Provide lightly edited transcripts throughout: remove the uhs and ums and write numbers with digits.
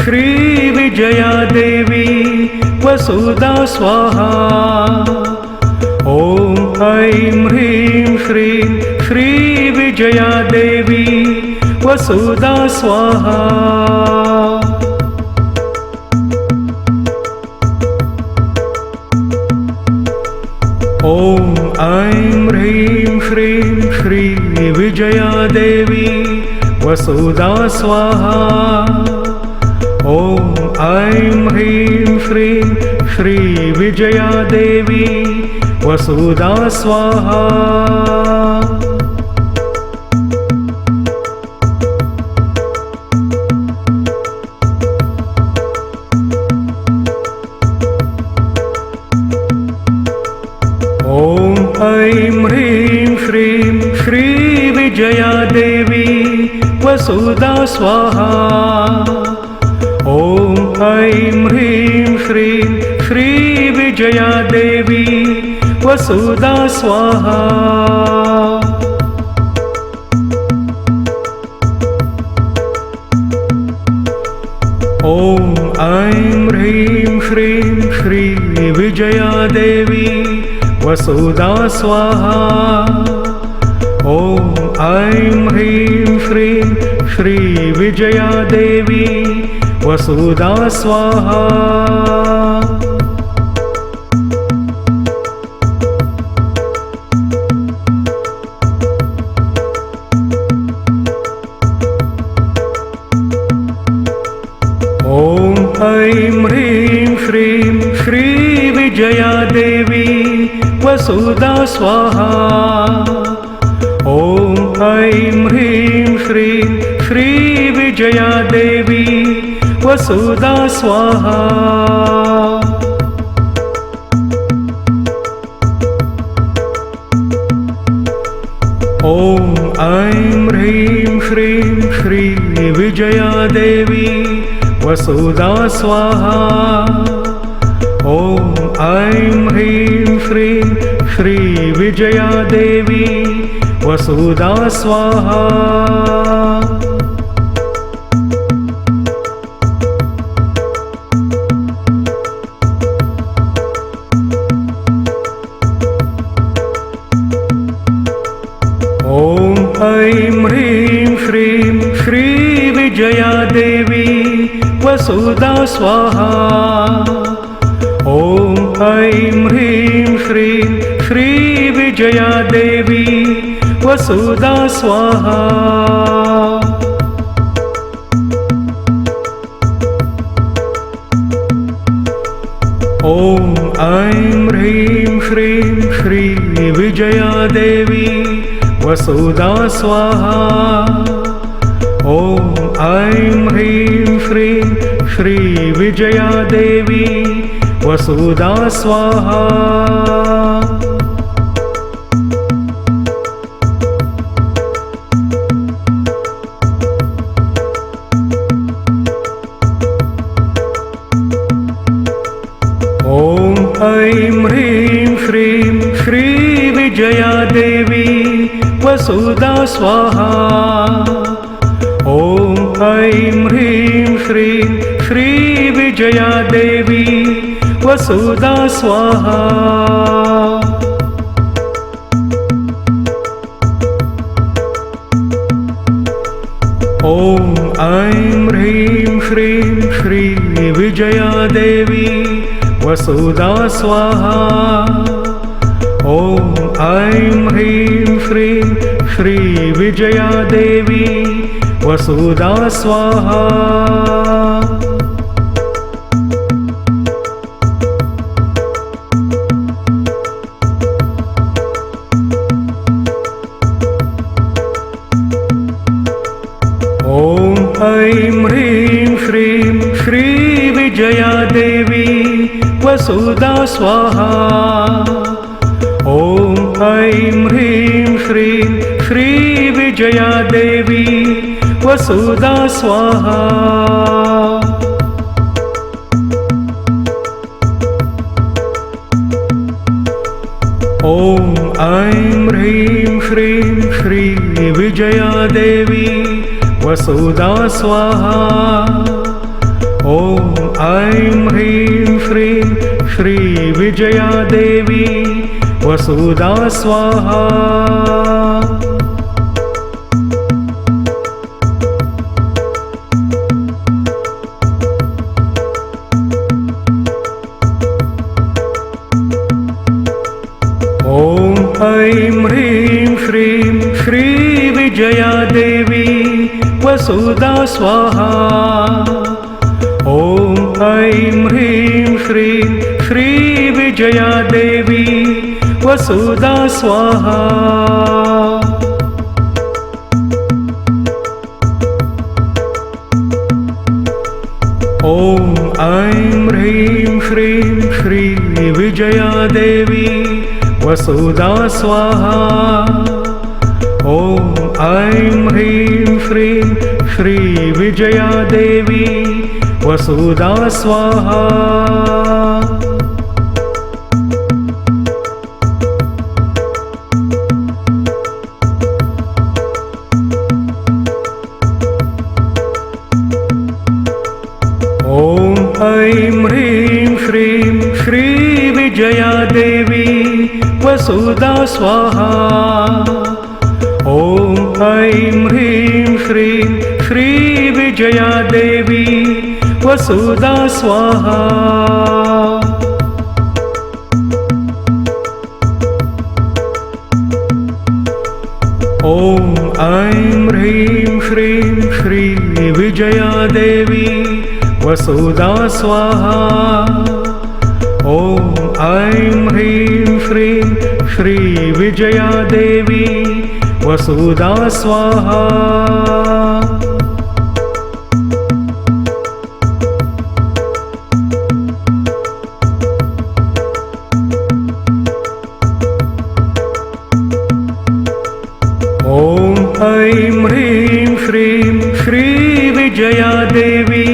श्रीविजया देवी वसुधा स्वाहा। ॐ ऐं ह्रीं श्रीं श्रीविजया देवी वसुधा स्वाहा। ॐ ऐं ह्रीं श्रीं श्रीविजया देवी वसुधा स्वाहा। ॐ ऐं ह्रीं श्रीं श्रीविजया देवी वसुधा स्वाहा। ऐं ह्रीं श्रीं श्रीविजया देवी वसुधा स्वाहा। ॐ ऐं ह्रीं श्रीं श्रीविजया देवी वसुधा स्वाहा। ॐ ऐं ह्रीं श्रीं श्रीविजया देवी वसुधा स्वाहा। ॐ ऐं ह्रीं श्रीं श्रीविजया देवी वसुधा स्वाहा। ॐ ऐं ह्रीं श्रीं श्रीविजया देवी वसुधा स्वाहा। ॐ ऐं ह्रीं श्रीं श्रीविजया देवी वसुधा स्वाहा। ॐ ऐं ह्रीं श्रीं श्रीविजया देवी वसुधा स्वाहा। ॐ ऐं ह्रीं श्रीं श्रीविजया देवी वसुधा स्वाहा। ॐ ऐं ह्रीं श्रीं श्रीविजया देवी वसुधा स्वाहा। ॐ ऐं ह्रीं श्रीं श्रीविजया देवी वसुधा स्वाहा। ॐ ऐं ह्रीं श्रीं श्रीविजया देवी वसुधा स्वाहा। ॐ ऐं ह्रीं श्रीं श्रीविजया देवी वसुधा स्वाहा। ॐ ऐं ह्रीं श्रीं श्रीविजया देवी वसुधा स्वाहा। ॐ ऐं ह्रीं श्रीं श्रीविजया देवी वसुधा स्वाहा। ॐ ऐं ह्रीं श्रीं श्रीविजया देवी वसुधा स्वाहा। ॐ ऐं ह्रीं श्रीं श्रीविजया देवी वसुधा स्वाहा। ॐ ऐं ह्रीं श्रीं श्रीविजया देवी वसुधा स्वाहा। ॐ ऐं ह्रीं श्रीं श्रीविजया देवी वसुधा स्वाहा। ॐ ऐं ह्रीं श्रीं श्रीविजया देवी वसुधा स्वाहा। श्रीविजया देवी वसुधा स्वाहा। ॐ ऐं ह्रीं श्रीं श्रीविजया देवी वसुधा स्वाहा। ॐ ऐं ह्रीं श्रीं श्रीविजया देवी वसुधा स्वाहा। ॐ ऐं ह्रीं श्रीं श्रीविजया देवी वसुधा स्वाहा। ॐ ऐं ह्रीं श्रीं श्रीविजया देवी वसुधा स्वाहा। ॐ ऐं ह्रीं श्रीं श्रीविजया देवी वसुधा स्वाहा। ॐ ऐं ह्रीं श्रीं श्रीविजया देवी वसुधा स्वाहा। ॐ ऐं ह्रीं श्रीं श्रीविजया देवी वसुधा स्वाहा। ॐ ऐं ह्रीं श्रीं श्रीविजया देवी वसुधा स्वाहा। ॐ ऐं ह्रीं श्रीं श्रीविजया देवी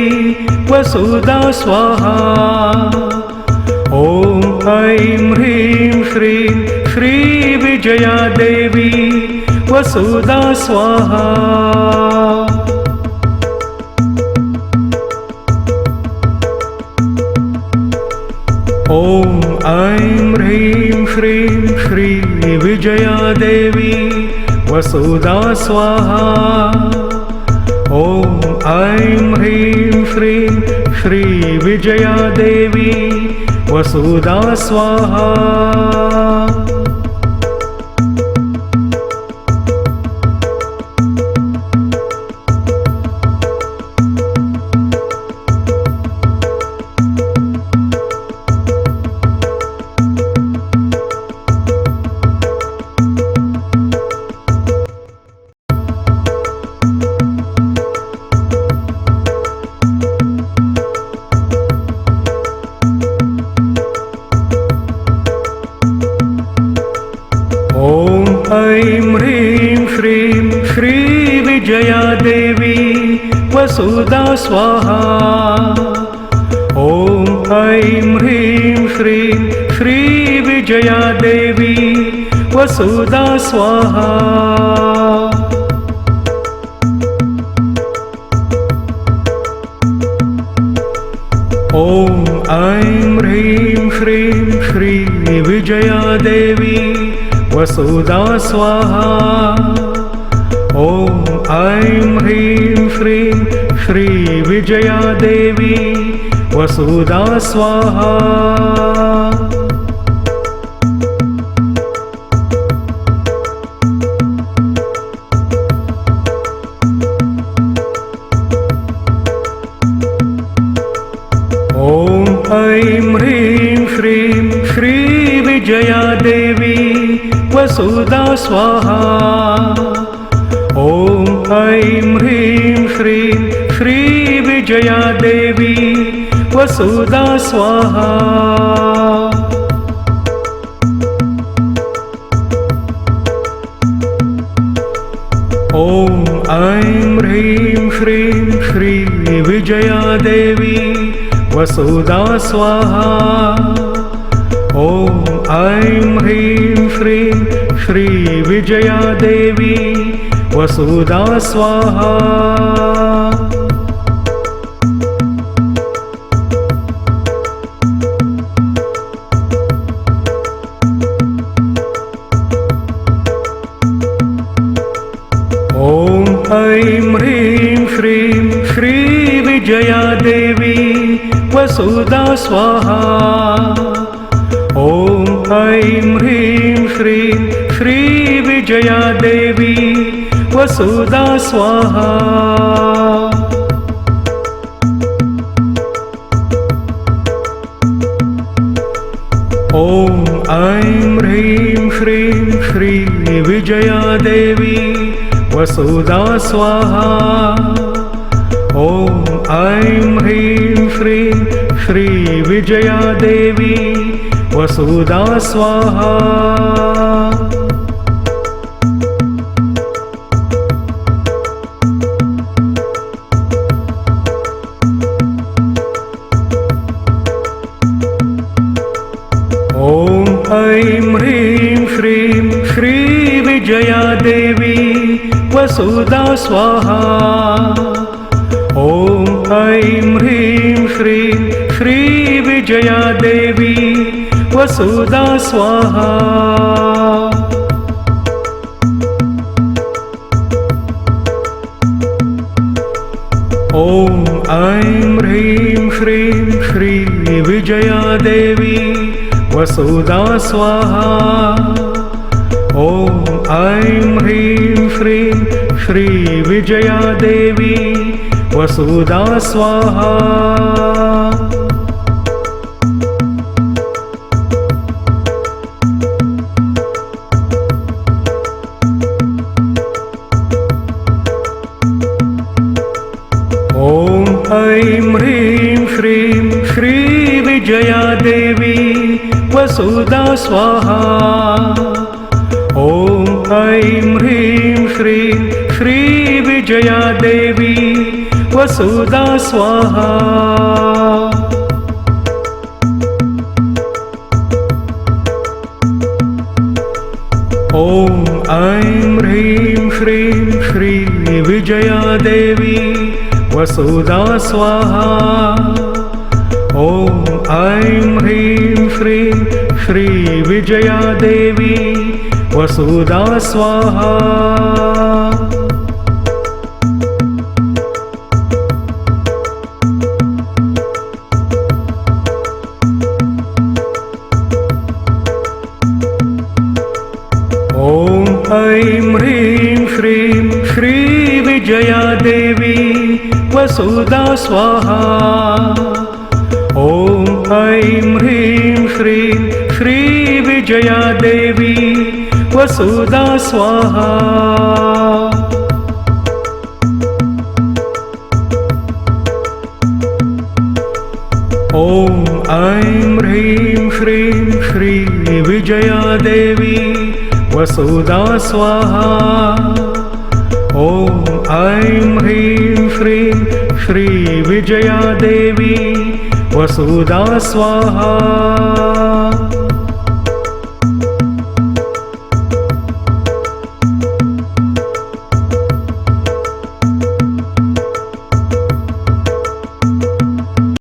वसुधा स्वाहा। ॐ ऐं ह्रीं श्रीं श्रीविजया देवी वसुधा स्वाहा। ॐ ऐं ह्रीं श्रीं श्रीविजया देवी वसुधा स्वाहा। ॐ ऐं ह्रीं श्रीं श्रीविजया देवी वसुधा स्वाहा। ॐ ऐं ह्रीं श्रीं श्रीविजया देवी वसुधा स्वाहा। ॐ ऐं ह्रीं श्रीं श्रीविजया देवी वसुधा स्वाहा। ॐ ऐं ह्रीं श्रीं श्रीविजया देवी वसुधा स्वाहा। ॐ ऐं ह्रीं श्रीं श्रीविजया देवी वसुधा स्वाहा। ॐ ऐं ह्रीं श्रीं श्रीविजया देवी वसुधा स्वाहा। ॐ ऐं ह्रीं श्रीं श्रीविजया देवी वसुधा स्वाहा। ॐ ऐं ह्रीं श्रीं श्रीविजया देवी वसुधा स्वाहा। ॐ ऐं ह्रीं श्रीं श्रीविजया देवी वसुधा स्वाहा। देवी वसुधा स्वाहा। ॐ ऐं ह्रीं श्रीं श्रीविजया देवी वसुधा स्वाहा। ॐ ऐं ह्रीं श्रीं श्रीविजया देवी वसुधा स्वाहा। ॐ ऐं ह्रीं श्रीं श्रीविजया देवी वसुधा स्वाहा। ॐ ऐं ह्रीं श्रीं श्रीविजया देवी वसुधा स्वाहा। ॐ ऐं ह्रीं श्रीं श्रीविजया देवी वसुधा स्वाहा। ॐ ऐं ह्रीं श्रीं श्रीविजया देवी वसुधा स्वाहा। ॐ ऐं ह्रीं श्रीं श्रीविजया देवी वसुधा स्वाहा। ॐ ऐं ह्रीं श्रीं श्रीविजया देवी वसुधा स्वाहा। ॐ ऐं ह्रीं श्रीं श्रीविजया देवी वसुधा स्वाहा। ॐ ऐं ह्रीं श्रीं श्रीविजया देवी वसुधा स्वाहा। ॐ ऐं ह्रीं श्रीं श्रीविजया देवी वसुधा स्वाहा। ॐ ऐं ह्रीं श्रीं श्रीविजया देवी वसुधा स्वाहा। ॐ ऐं ह्रीं श्रीं श्रीविजया देवी वसुधा स्वाहा। ॐ ऐं ह्रीं श्रीं श्रीविजया देवी वसुधा स्वाहा। ॐ ऐं ह्रीं श्रीं श्रीविजया देवी वसुधा स्वाहा।